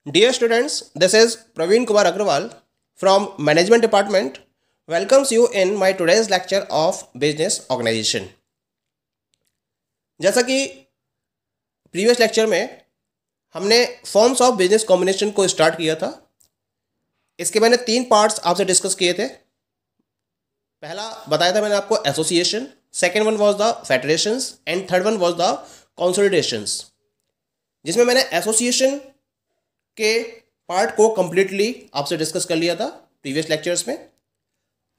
Dear students, this is Praveen Kumar Agrawal from Management Department. Welcomes you in my today's lecture of Business Organization. जैसा कि previous lecture में हमने forms of business combination को start किया था, इसके मैंने 3 पार्ट्स आपसे डिस्कस किए थे। पहला बताया था मैंने आपको association, second one was the federations and third one was the consolidations, जिसमें मैंने एसोसिएशन के पार्ट को कंप्लीटली आपसे डिस्कस कर लिया था प्रीवियस लेक्चर्स में।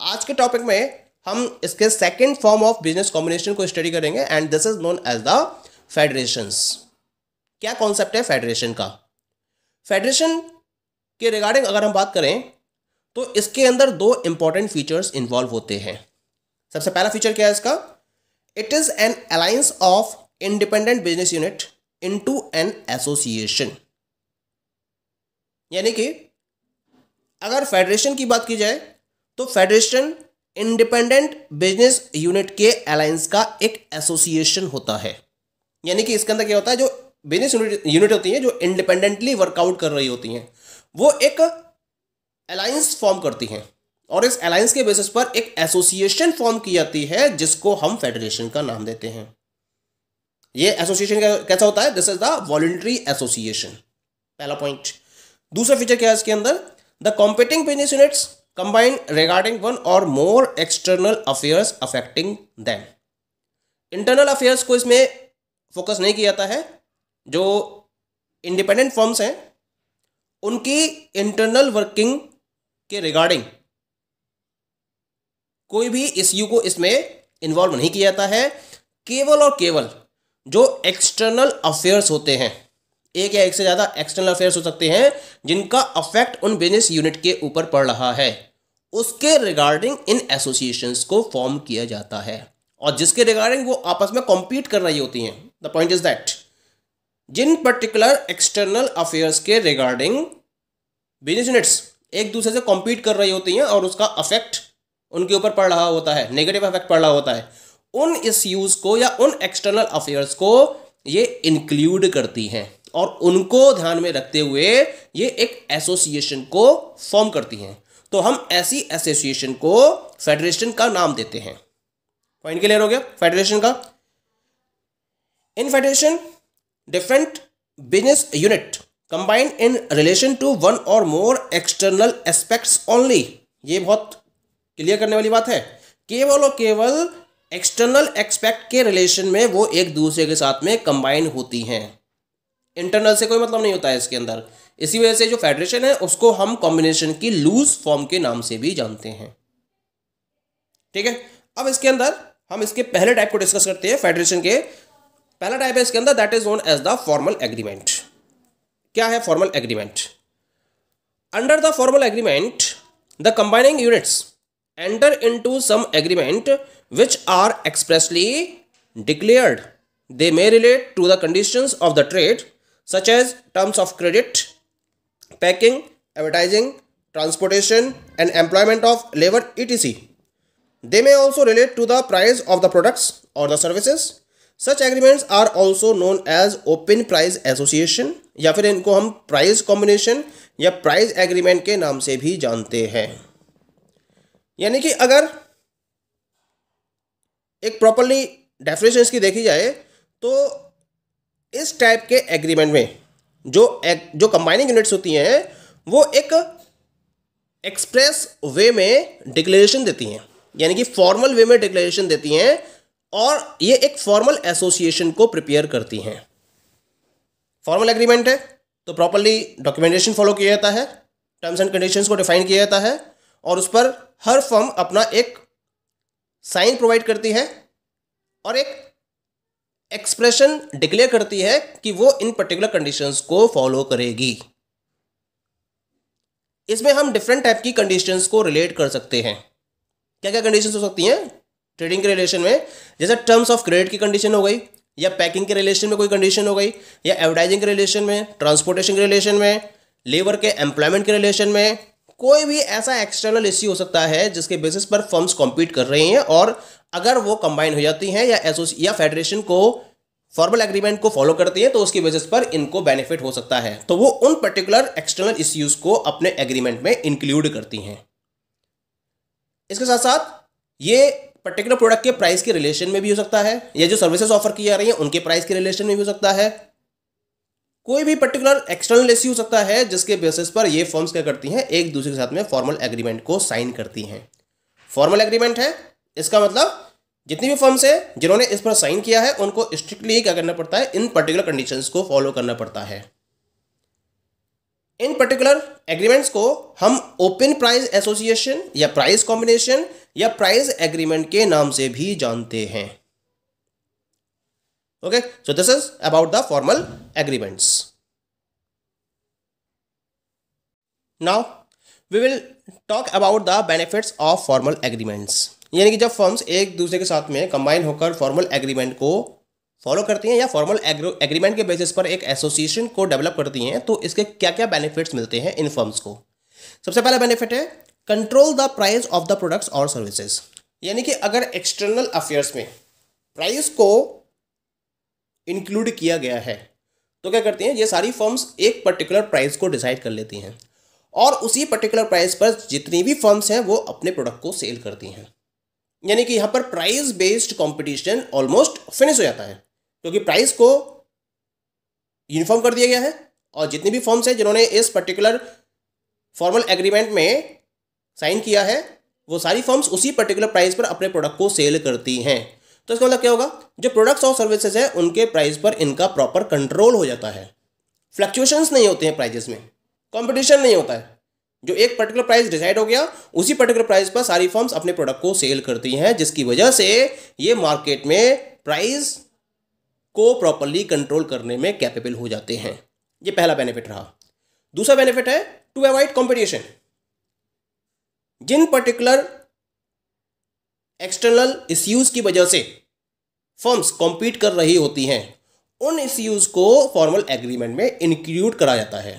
आज के टॉपिक में हम इसके second form of business combination को स्टडी करेंगे and this is known as the federations. क्या कॉन्सेप्ट है फेडरेशन का? फेडरेशन के रिगार्डिंग अगर हम बात करें तो इसके अंदर 2 इंपॉर्टेंट फीचर्स इन्वॉल्व होते हैं। सबसे पहला फीचर क्या है इसका? It is an alliance of independent business unit into an association. यानी कि अगर फेडरेशन की बात की जाए तो फेडरेशन इंडिपेंडेंट बिजनेस यूनिट के अलायंस का एक एसोसिएशन होता है। यानी कि इसके अंदर क्या होता है, जो बिजनेस यूनिट होती है जो इंडिपेंडेंटली वर्कआउट कर रही होती हैं, वो एक अलायंस फॉर्म करती हैं और इस अलायंस के बेसिस पर एक एसोसिएशन फॉर्म की जाती है जिसको हम फेडरेशन का नाम देते हैं। ये एसोसिएशन कैसा होता है? This is the voluntary association, पहला पॉइंट। दूसरा फीचर क्या है इसके अंदर? The competing business units combine regarding one or more external affairs affecting them. Internal affairs को इसमें फोकस नहीं किया जाता है। जो इंडिपेंडेंट फर्म्स हैं उनकी इंटरनल वर्किंग के रिगार्डिंग कोई भी इश्यू को इसमें इन्वॉल्व नहीं किया जाता है। केवल और केवल जो एक्सटर्नल अफेयर्स होते हैं, एक या एक से ज़्यादा एक्सटर्नल अफेयर्स हो सकते हैं जिनका अफेक्ट उन बिजनेस यूनिट के ऊपर पड़ रहा है, उसके रिगार्डिंग इन एसोसिएशंस को फॉर्म किया जाता है और जिसके रिगार्डिंग वो आपस में कॉम्पीट कर रही होती हैं। द पॉइंट इज दैट जिन पर्टिकुलर एक्सटर्नल अफेयर्स के रिगार्डिंग बिजनेस यूनिट्स एक दूसरे से कॉम्पीट कर रही होती हैं और उसका अफेक्ट उनके ऊपर पड़ रहा होता है, नेगेटिव अफेक्ट पड़ रहा होता है, उन इश्यूज को या उन एक्सटर्नल अफेयर्स को ये इंक्लूड करती हैं और उनको ध्यान में रखते हुए ये एक एसोसिएशन को फॉर्म करती हैं। तो हम ऐसी एसोसिएशन को फेडरेशन का नाम देते हैं। पॉइंट क्लियर हो गया फेडरेशन का? In federation different business unit combine in relation to one or more external aspects only. ये बहुत क्लियर करने वाली बात है। केवल और केवल एक्सटर्नल एस्पेक्ट के रिलेशन में वो एक दूसरे के साथ में कंबाइन होती हैं। इंटरनल से कोई मतलब नहीं होता है इसके अंदर। इसी वजह से जो फेडरेशन है उसको हम कॉम्बिनेशन की लूज फॉर्म के नाम से भी जानते हैं। ठीक है, अब इसके अंदर हम इसके पहले टाइप को डिस्कस करते हैं। फेडरेशन के पहला टाइप है इसके अंदर, that is known as the formal agreement. क्या है formal agreement? Under the formal agreement the combining units enter into some agreement which are expressly declared. They may relate to the conditions of the trade such as terms of credit, packing, advertising, transportation and employment of labor etc. They may also relate to the price of the products or the services. Such agreements are also known as open price association या फिर इनको हम price combination या price agreement के नाम से भी जानते हैं। यानी कि अगर एक प्रॉपरली डेफिनेशन इसकी देखी जाए तो इस टाइप के एग्रीमेंट में जो कंबाइनिंग यूनिट्स होती हैं वो एक एक्सप्रेस वे में डिक्लेरेशन देती हैं, यानी कि फॉर्मल वे में डिक्लेरेशन देती हैं और ये एक फॉर्मल एसोसिएशन को प्रिपेयर करती हैं। फॉर्मल एग्रीमेंट है तो प्रॉपरली डॉक्यूमेंटेशन फॉलो किया जाता है, टर्म्स एंड कंडीशंस को डिफाइन किया जाता है और उस पर हर फर्म अपना एक साइन प्रोवाइड करती है और एक एक्सप्रेशन डिक्लेयर करती है कि वो इन पर्टिकुलर कंडीशंस को फॉलो करेगी। इसमें हम डिफरेंट टाइप की कंडीशंस को रिलेट कर सकते हैं। क्या क्या कंडीशंस हो सकती हैं ट्रेडिंग के रिलेशन में? जैसे टर्म्स ऑफ क्रेडिट की कंडीशन हो गई, या पैकिंग के रिलेशन में कोई कंडीशन हो गई, या एडवर्टाइजिंग के रिलेशन में, ट्रांसपोर्टेशन के रिलेशन में, लेबर के एम्प्लॉयमेंट के रिलेशन में। कोई भी ऐसा एक्सटर्नल इश्यू हो सकता है जिसके बेसिस पर फर्म्स कॉम्पीट कर रही हैं और अगर वो कंबाइन हो जाती हैं या फेडरेशन को फॉर्मल एग्रीमेंट को फॉलो करती हैं तो उसकी बेसिस पर इनको बेनिफिट हो सकता है, तो वो उन पर्टिकुलर एक्सटर्नल इश्यूज को अपने एग्रीमेंट में इंक्लूड करती हैं। इसके साथ साथ ये पर्टिकुलर प्रोडक्ट के प्राइस के रिलेशन में भी हो सकता है, या जो सर्विसेज ऑफर की जा रही हैं उनके प्राइस के रिलेशन में भी हो सकता है। कोई भी पर्टिकुलर एक्सटर्नल इश्यू हो सकता है जिसके बेसिस पर ये फर्म्स क्या करती हैं, एक दूसरे के साथ में फॉर्मल एग्रीमेंट को साइन करती हैं। फॉर्मल एग्रीमेंट है, इसका मतलब जितनी भी फर्म्स है जिन्होंने इस पर साइन किया है उनको स्ट्रिक्टली क्या करना पड़ता है, इन पर्टिकुलर कंडीशंस को फॉलो करना पड़ता है। इन पर्टिकुलर एग्रीमेंट्स को हम ओपन प्राइस एसोसिएशन या प्राइस कॉम्बिनेशन या प्राइस एग्रीमेंट के नाम से भी जानते हैं। Okay, so this is about the formal agreements. Now we will talk about the benefits of formal agreements. यानी कि जब फर्म्स एक दूसरे के साथ में कंबाइन होकर फॉर्मल एग्रीमेंट को फॉलो करती हैं या फॉर्मल एग्रीमेंट के बेसिस पर एक एसोसिएशन को डेवलप करती हैं, तो इसके क्या क्या बेनिफिट्स मिलते हैं इन फर्म्स को। सबसे पहला बेनिफिट है control the price of the products और सर्विसेज। यानी कि अगर एक्सटर्नल अफेयर्स में प्राइस को इंक्लूड किया गया है तो क्या करती हैं, ये सारी फर्म्स एक पर्टिकुलर प्राइस को डिसाइड कर लेती हैं और उसी पर्टिकुलर प्राइस पर जितनी भी फर्म्स हैं वो अपने प्रोडक्ट को सेल करती हैं। यानी कि यहाँ पर price based competition almost finish हो जाता है, क्योंकि प्राइस को यूनिफॉर्म कर दिया गया है और जितनी भी फर्म्स हैं जिन्होंने इस पर्टिकुलर फॉर्मल एग्रीमेंट में साइन किया है वो सारी फर्म्स उसी पर्टिकुलर प्राइस पर अपने प्रोडक्ट को सेल करती हैं। तो इसका मतलब क्या होगा, जो प्रोडक्ट्स और सर्विसेज है उनके प्राइस पर इनका प्रॉपर कंट्रोल हो जाता है, फ्लक्चुएशंस नहीं होते हैं प्राइजेस में, कंपटीशन नहीं होता है। जो एक पर्टिकुलर प्राइस डिसाइड हो गया उसी पर्टिकुलर प्राइस पर सारी फर्म्स अपने प्रोडक्ट को सेल करती हैं, जिसकी वजह से ये मार्केट में प्राइस को प्रॉपर्ली कंट्रोल करने में कैपेबल हो जाते हैं। ये पहला बेनिफिट रहा। दूसरा बेनिफिट है टू अवॉइड कंपटीशन। जिन पर्टिकुलर एक्सटर्नल इश्यूज की वजह से फर्म्स कॉम्पीट कर रही होती हैं उन इश्यूज को फॉर्मल एग्रीमेंट में इंक्लूड करा जाता है।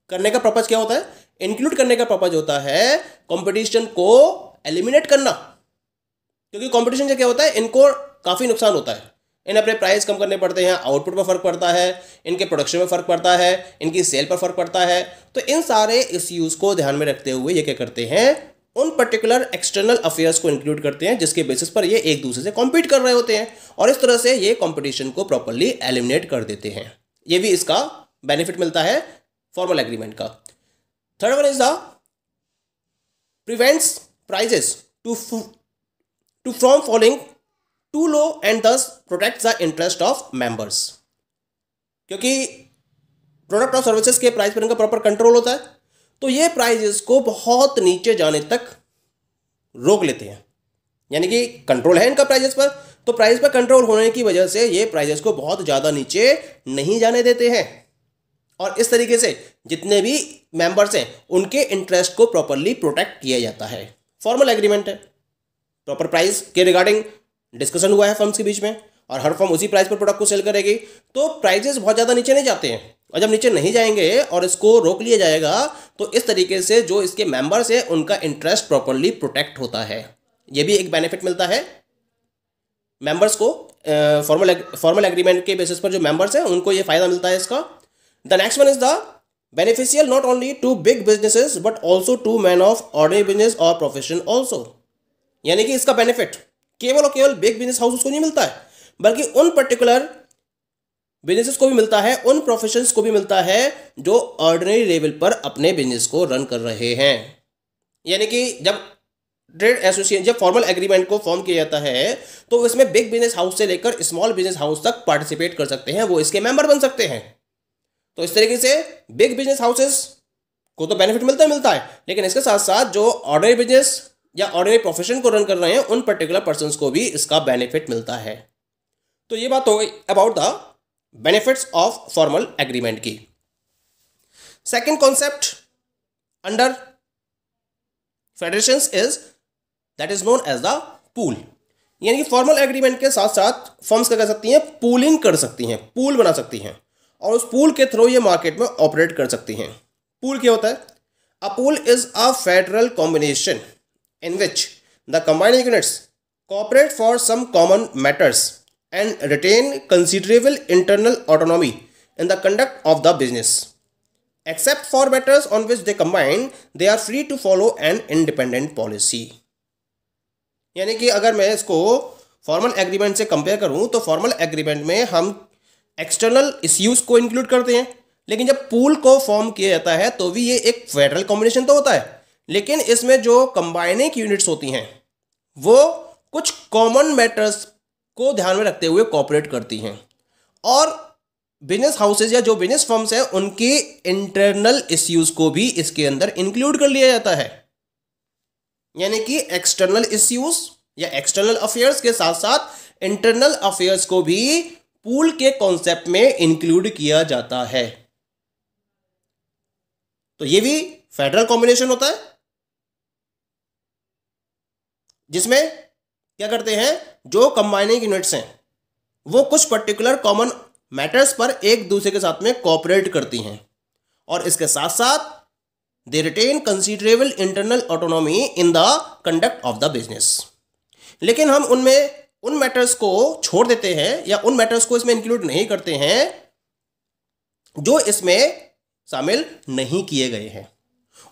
करने का पर्पज क्या होता है, इंक्लूड करने का पर्पज होता है कंपटीशन को एलिमिनेट करना, क्योंकि कंपटीशन से क्या होता है, इनको काफ़ी नुकसान होता है, इन्हें अपने प्राइस कम करने पड़ते हैं, आउटपुट पर फर्क पड़ता है, इनके प्रोडक्शन में फर्क पड़ता है, इनकी सेल पर फर्क पड़ता है। तो इन सारे इश्यूज को ध्यान में रखते हुए ये क्या करते हैं, उन पर्टिकुलर एक्सटर्नल अफेयर्स को इंक्लूड करते हैं जिसके बेसिस पर ये एक दूसरे से कॉम्पीट कर रहे होते हैं और इस तरह से ये कंपटीशन को प्रॉपर्ली एलिमिनेट कर देते हैं। ये भी इसका बेनिफिट मिलता है फॉर्मल एग्रीमेंट का। Third one is the prevents prices to from falling to low and thus protects the interest of members. क्योंकि प्रोडक्ट और सर्विसेज के प्राइस पर इनका प्रॉपर कंट्रोल होता है तो ये प्राइजेस को बहुत नीचे जाने तक रोक लेते हैं। यानी कि कंट्रोल है इनका प्राइजेस पर, तो प्राइस पर कंट्रोल होने की वजह से ये प्राइजेस को बहुत ज़्यादा नीचे नहीं जाने देते हैं और इस तरीके से जितने भी मेंबर्स हैं उनके इंटरेस्ट को प्रॉपरली प्रोटेक्ट किया जाता है। फॉर्मल एग्रीमेंट है, प्रॉपर प्राइस के रिगार्डिंग डिस्कशन हुआ है फर्म्स के बीच में और हर फर्म उसी प्राइस पर प्रोडक्ट को सेल करेगी, तो प्राइजेस बहुत ज़्यादा नीचे नहीं जाते हैं। और जब नीचे नहीं जाएंगे और इसको रोक लिया जाएगा तो इस तरीके से जो इसके मेंबर्स हैं उनका इंटरेस्ट प्रॉपरली प्रोटेक्ट होता है। ये भी एक बेनिफिट मिलता है मेंबर्स को। फॉर्मल एग्रीमेंट के बेसिस पर जो मेंबर्स हैं उनको ये फायदा मिलता है इसका। The next one is the beneficial not only to big businesses but also to man of ordinary business और प्रोफेशन ऑल्सो। यानी कि इसका बेनिफिट केवल और केवल बिग बिजनेस हाउसेस को नहीं मिलता है बल्कि उन पर्टिकुलर बिजनेसेस को भी मिलता है, उन प्रोफेशंस को भी मिलता है जो ऑर्डिनरी लेवल पर अपने बिजनेस को रन कर रहे हैं। यानी कि जब ट्रेड एसोसिएशन, जब फॉर्मल एग्रीमेंट को फॉर्म किया जाता है तो इसमें बिग बिजनेस हाउस से लेकर स्मॉल बिजनेस हाउस तक पार्टिसिपेट कर सकते हैं, वो इसके मेंबर बन सकते हैं। तो इस तरीके से बिग बिजनेस हाउसेस को तो बेनिफिट मिलता है, लेकिन इसके साथ साथ जो ऑर्डिनरी बिजनेस या ऑर्डिनरी प्रोफेशन को रन कर रहे हैं उन पर्टिकुलर पर्सन्स को भी इसका बेनिफिट मिलता है। तो ये बात हो गई about the benefits of formal agreement की। Second concept under federations is that is known as the pool. यानी कि फॉर्मल एग्रीमेंट के साथ साथ फर्म्स क्या कर सकती हैं, पूलिंग कर सकती हैं, पूल बना सकती हैं और उस पूल के थ्रू ये मार्केट में ऑपरेट कर सकती हैं। पूल क्या होता है? अ pool is a federal combination in which the combined units cooperate for some common matters and retain considerable internal autonomy in the conduct of the business. Except for matters on which they combine, they are free to follow an independent policy. यानी कि अगर मैं इसको formal agreement से compare करूं तो formal agreement में हम एक्सटर्नल इश्यूज को इंक्लूड करते हैं, लेकिन जब पूल को फॉर्म किया जाता है तो भी ये एक फेडरल कॉम्बिनेशन तो होता है, लेकिन इसमें जो कंबाइनिंग यूनिट्स होती हैं वो कुछ कॉमन मैटर्स को ध्यान में रखते हुए कोऑपरेट करती हैं, और बिजनेस हाउसेज या जो बिजनेस फर्म्स हैं उनकी इंटरनल इश्यूज को भी इसके अंदर इंक्लूड कर लिया जाता है। यानी कि एक्सटर्नल इश्यूज या एक्सटर्नल अफेयर्स के साथ साथ इंटरनल अफेयर्स को भी पूल के कॉन्सेप्ट में इंक्लूड किया जाता है। तो ये भी फेडरल कॉम्बिनेशन होता है, जिसमें क्या करते हैं, जो कंबाइनिंग यूनिट्स हैं वो कुछ पर्टिकुलर कॉमन मैटर्स पर एक दूसरे के साथ में कोऑपरेट करती हैं, और इसके साथ साथ they retain considerable internal autonomy in the conduct of the business. लेकिन हम उनमें उन मैटर्स को छोड़ देते हैं या उन मैटर्स को इसमें इंक्लूड नहीं करते हैं जो इसमें शामिल नहीं किए गए हैं।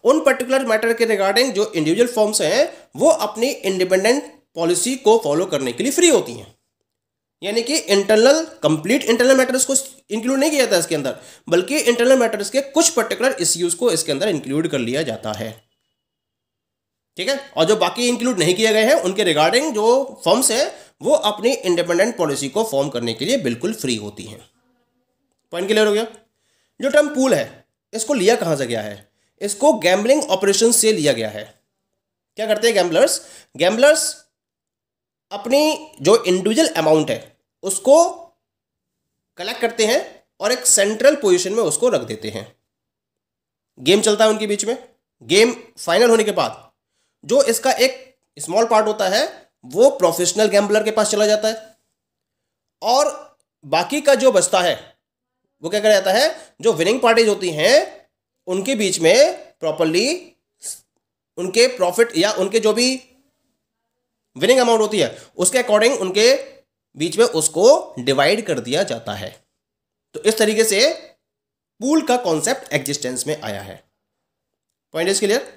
उन पर्टिकुलर मैटर के रिगार्डिंग जो इंडिविजुअल फर्म्स हैं वो अपनी इंडिपेंडेंट पॉलिसी को फॉलो करने के लिए फ्री होती हैं। यानी कि कंप्लीट इंटरनल मैटर्स को इंक्लूड नहीं किया जाता इसके अंदर, बल्कि इंटरनल मैटर्स के कुछ पर्टिकुलर इश्यूज को इसके अंदर इंक्लूड कर लिया जाता है। ठीक है, और जो बाकी इंक्लूड नहीं किए गए हैं उनके रिगार्डिंग जो फर्म्स हैं वो अपनी इंडिपेंडेंट पॉलिसी को फॉर्म करने के लिए बिल्कुल फ्री होती हैं। पॉइंट क्लियर हो गया। जो टर्म पूल है इसको लिया कहां से गया है, इसको गैम्बलिंग ऑपरेशन से लिया गया है। क्या करते हैं गैम्बलर्स अपनी जो इंडिविजुअल अमाउंट है उसको कलेक्ट करते हैं और एक सेंट्रल पोजीशन में उसको रख देते हैं। गेम चलता है उनके बीच में, गेम फाइनल होने के बाद जो इसका एक स्मॉल पार्ट होता है वो प्रोफेशनल गैम्बलर के पास चला जाता है, और बाकी का जो बचता है वो क्या कर जाता है, जो विनिंग पार्टीज होती हैं उनके बीच में प्रॉपर्ली उनके प्रॉफिट या उनके जो भी विनिंग अमाउंट होती है उसके अकॉर्डिंग उनके बीच में उसको डिवाइड कर दिया जाता है। तो इस तरीके से पूल का कॉन्सेप्ट एग्जिस्टेंस में आया है। Point is clear.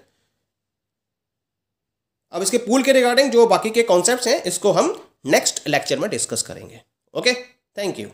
अब इसके पूल के रिगार्डिंग जो बाकी के कॉन्सेप्ट्स हैं इसको हम नेक्स्ट लेक्चर में डिस्कस करेंगे। Okay, thank you.